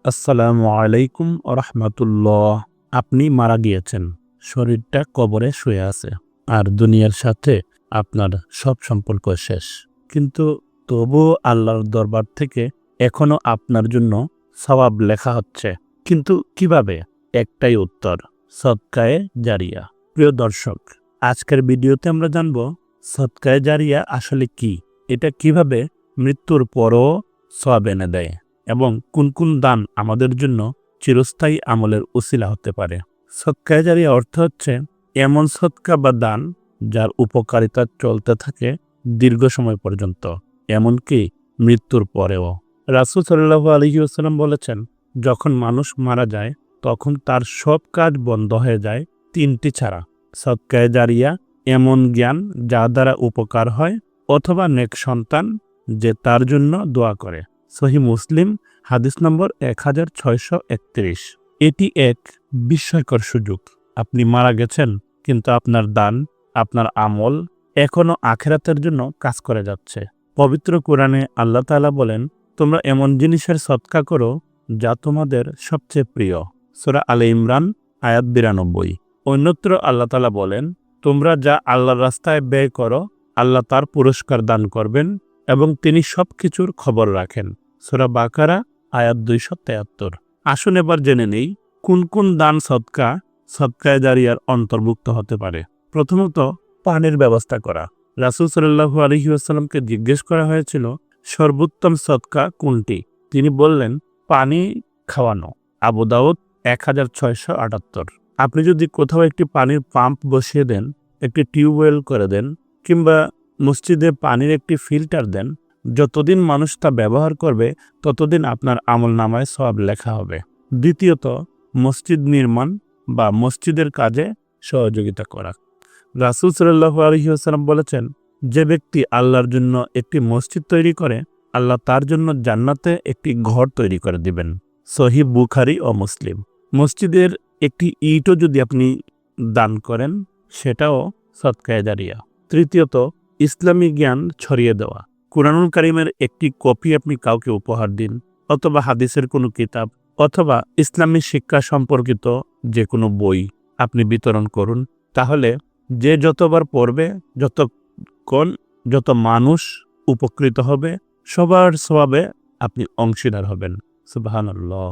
আসসালামু আলাইকুম রহমতুল্লাহ। আপনি মারা গিয়েছেন, শরীরটা কবরে শুয়ে আছে, আর দুনিয়ার সাথে আপনার সব সম্পর্ক শেষ। কিন্তু তবুও আল্লাহর দরবার থেকে এখনো আপনার জন্য সওয়াব লেখা হচ্ছে। কিন্তু কিভাবে? একটাই উত্তর, সদকায়ে জারিয়া। প্রিয় দর্শক, আজকের ভিডিওতে আমরা জানব সদকায়ে জারিয়া আসলে কি, এটা কিভাবে মৃত্যুর পরও সওয়াব এনে দেয়, এবং কোন কোন দান আমাদের জন্য চিরস্থায়ী আমলের উসিলা হতে পারে। সদকায়ে জারিয়া অর্থ হচ্ছে এমন সদকা বা দান যার উপকারিতা চলতে থাকে দীর্ঘ সময় পর্যন্ত, এমনকি মৃত্যুর পরেও। রাসূল সাল্লাল্লাহু আলাইহি ওয়াসাল্লাম বলেছেন, যখন মানুষ মারা যায় তখন তার সব কাজ বন্ধ হয়ে যায় তিনটি ছাড়া: সদকায়ে জারিয়া, এমন জ্ঞান যা দ্বারা উপকার হয়, অথবা নেক সন্তান যে তার জন্য দোয়া করে। সহিহ মুসলিম, হাদিস নম্বর 1631। এটি এক বিস্ময়কর সুযোগ। আপনি মারা গেছেন, কিন্তু আপনার দান, আপনার আমল এখনো আখিরাতের জন্য কাজ করে যাচ্ছে। পবিত্র কোরআনে আল্লাহ তাআলা বলেন, তোমরা এমন জিনিসের সদকা করো যা তোমাদের সবচেয়ে প্রিয়। সূরা আলে ইমরান আয়াত 92। অন্যত্র আল্লাহ তাআলা বলেন, তোমরা যা আল্লাহর রাস্তায় ব্যয় করো আল্লাহ তার পুরস্কার দান করবেন এবং তিনি সবকিছুর খবর রাখেন। সূরা বাকারা আয়াত 273। আসুন এবার জেনে নেই কোন কোন দান সদকায়ে জারিয়ার অন্তর্ভুক্ত হতে পারে। প্রথমত, পানির ব্যবস্থা করা। রাসূল সাল্লাল্লাহু আলাইহি ওয়াসাল্লামকে জিজ্ঞেস করা হয়েছিল, সর্বোত্তম সদকা কোনটি? তিনি বললেন, পানি খাওয়ানো। আবু দাউদ 1678। আপনি যদি কোথাও একটি পানির পাম্প বসিয়ে দেন, একটি টিউবওয়েল করে দেন, কিংবা মসজিদে পানির একটি ফিল্টার দেন, যতদিন মানুষ তা ব্যবহার করবে ততদিন আপনার আমলনামায় সওয়াব লেখা হবে। দ্বিতীয়ত, মসজিদ নির্মাণ বা মসজিদের কাজে সহযোগিতা করা। রাসূল সাল্লাল্লাহু আলাইহি ওয়াসাল্লাম বলেছেন, যে ব্যক্তি আল্লাহর জন্য একটি মসজিদ তৈরি করে, আল্লাহ তার জন্য জান্নাতে একটি ঘর তৈরি করে দিবেন। সহিহ বুখারী ও মুসলিম। মসজিদের একটি ইটও যদি আপনি দান করেন, সেটাও সদকায়ে জারিয়া। তৃতীয়ত, ইসলামী জ্ঞান ছড়িয়ে দেওয়া। কুরআনুল কারীমের একটি কপি আপনি কাউকে উপহার দিন, অথবা হাদিসের কোনো কিতাব, অথবা ইসলামী শিক্ষা সম্পর্কিত যে কোনো বই আপনি বিতরণ করুন। তাহলে যে যতবার পড়বে, যত মানুষ উপকৃত হবে, সবার সওয়াবে আপনি অংশীদার হবেন। সুবহানাল্লাহ।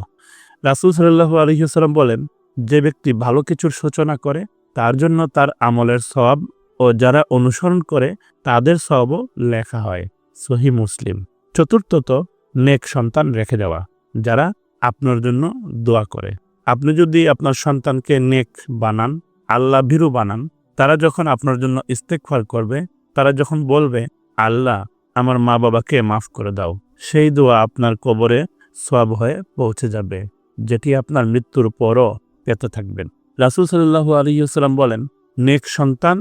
রাসূল সাল্লাল্লাহু আলাইহি ওয়াসাল্লাম বলেন, যে ব্যক্তি ভালো কিছুর সূচনা করে তার জন্য তার আমলের সওয়াব, ও যারা অনুসরণ করে তাদের সওয়াবও লেখা হয়। সহিহ মুসলিম। চতুর্থত, নেক সন্তান রেখে যাওয়া, যারা আপনার জন্য দোয়া করে। আপনি যদি আপনার সন্তানকে নেক বানান, আল্লাহ ভীরু বানান, তারা যখন আপনার জন্য ইস্তেগফার করবে, তারা যখন বলবে, আল্লাহ আমার মা বাবাকে মাফ করে দাও, সেই দোয়া আপনার কবরে সওয়াব হয়ে পৌঁছে যাবে, যেটি আপনার মৃত্যুর পরও পেতে থাকবেন। রাসূল সাল্লাল্লাহু আলাইহি ওয়াসাল্লাম বলেন, নেক সন্তান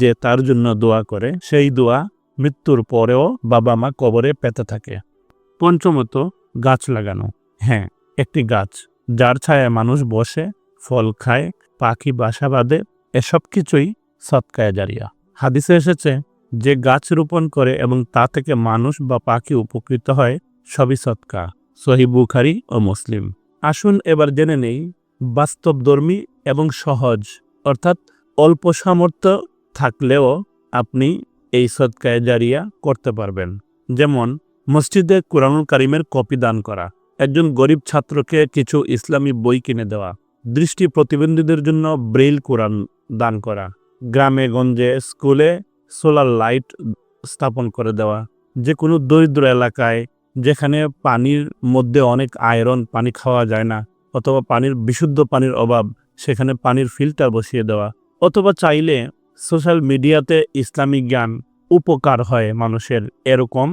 যে তার জন্য দোয়া করে, সেই দোয়া মৃত্যুর পরেও বাবা মা কবরে পেতে থাকে। পঞ্চমত, গাছ লাগানো। হ্যাঁ, একটি গাছ যার ছায়ায় মানুষ বসে, ফল খায়, পাখি বাসা বাঁধে, এসব কিছুই সদকায়ে জারিয়া। হাদিসে এসেছে, যে গাছ রোপণ করে এবং তা থেকে মানুষ বা পাখি উপকৃত হয়, সবই সদকা। সহিহ বুখারী ও মুসলিম। আসুন এবার জেনে নেই বাস্তবধর্মী এবং সহজ, অর্থাৎ অল্প সামর্থ্য থাকলেও আপনি এই সদকায়ে জারিয়া করতে পারবেন। যেমন, মসজিদে কুরআনুল কারীমের কপি দান করা, একজন গরিব ছাত্রকে কিছু ইসলামী বই কিনে দেওয়া, দৃষ্টি প্রতিবন্ধীদের জন্য ব্রেইল কোরআন দান করা, গ্রামে গঞ্জে স্কুলে সোলার লাইট স্থাপন করে দেওয়া, যে কোনো দরিদ্র এলাকায় যেখানে পানির মধ্যে অনেক আয়রন, পানি খাওয়া যায় না, অথবা বিশুদ্ধ পানির অভাব, সেখানে পানির ফিল্টার বসিয়ে দেওয়া, অথবা চাইলে সোশ্যাল মিডিয়াতে ইসলামী জ্ঞান উপকার হয় মানুষের, এরকম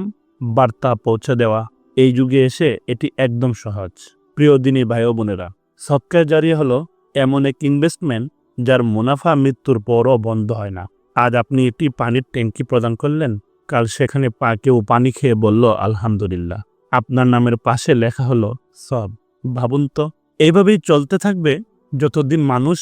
বার্তা পৌঁছে দেওয়া। এই যুগে এসে এটি একদম সহজ। প্রিয় দিনী ভাই ও বোনেরা, সদকায়ে জারিয়া হলো এমন এক ইনভেস্টমেন্ট যার মুনাফা মৃত্যুর পরও বন্ধ হয় না। আজ আপনি একটি পানির ট্যাঙ্কি প্রদান করলেন, কাল সেখানে কেউ পানি খেয়ে বলল আলহামদুলিল্লাহ, আপনার নামের পাশে লেখা হলো সব। ভাবুন তো, এইভাবেই চলতে থাকবে যতদিন মানুষ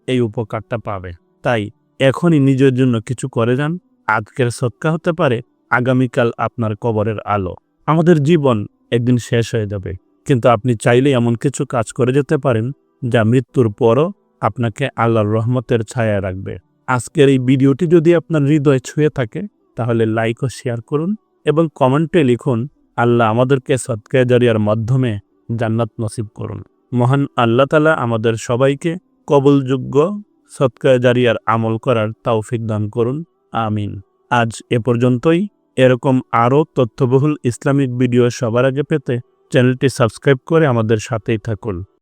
এই উপকারটা পাবে। তাই এখনই নিজের জন্য কিছু করে যান। আজকের সদকা হতে পারে আগামীকাল আপনার কবরের আলো। আমাদের জীবন একদিন শেষ হয়ে যাবে, কিন্তু আপনি চাইলে এমন কিছু কাজ করে যেতে পারেন যা মৃত্যুর পরও আপনাকে আল্লাহর রহমতের ছায়ায় রাখবে। আজকের এই ভিডিওটি যদি আপনার হৃদয় ছুঁয়ে থাকে তাহলে লাইক ও শেয়ার করুন এবং কমেন্টে লিখুন, আল্লাহ আমাদেরকে সদকায়ে জারিয়ার মাধ্যমে জান্নাত নসিব করুন। মহান আল্লাহ তাআলা আমাদের সবাইকে কবুলযোগ্য সদকায়ে জারিয়ার আমল করার তৌফিক দান করুন। আমিন। আজ এ পর্যন্তই। এরকম আরও তথ্যবহুল ইসলামিক ভিডিও সবার আগে পেতে চ্যানেলটি সাবস্ক্রাইব করে আমাদের সাথেই থাকুন।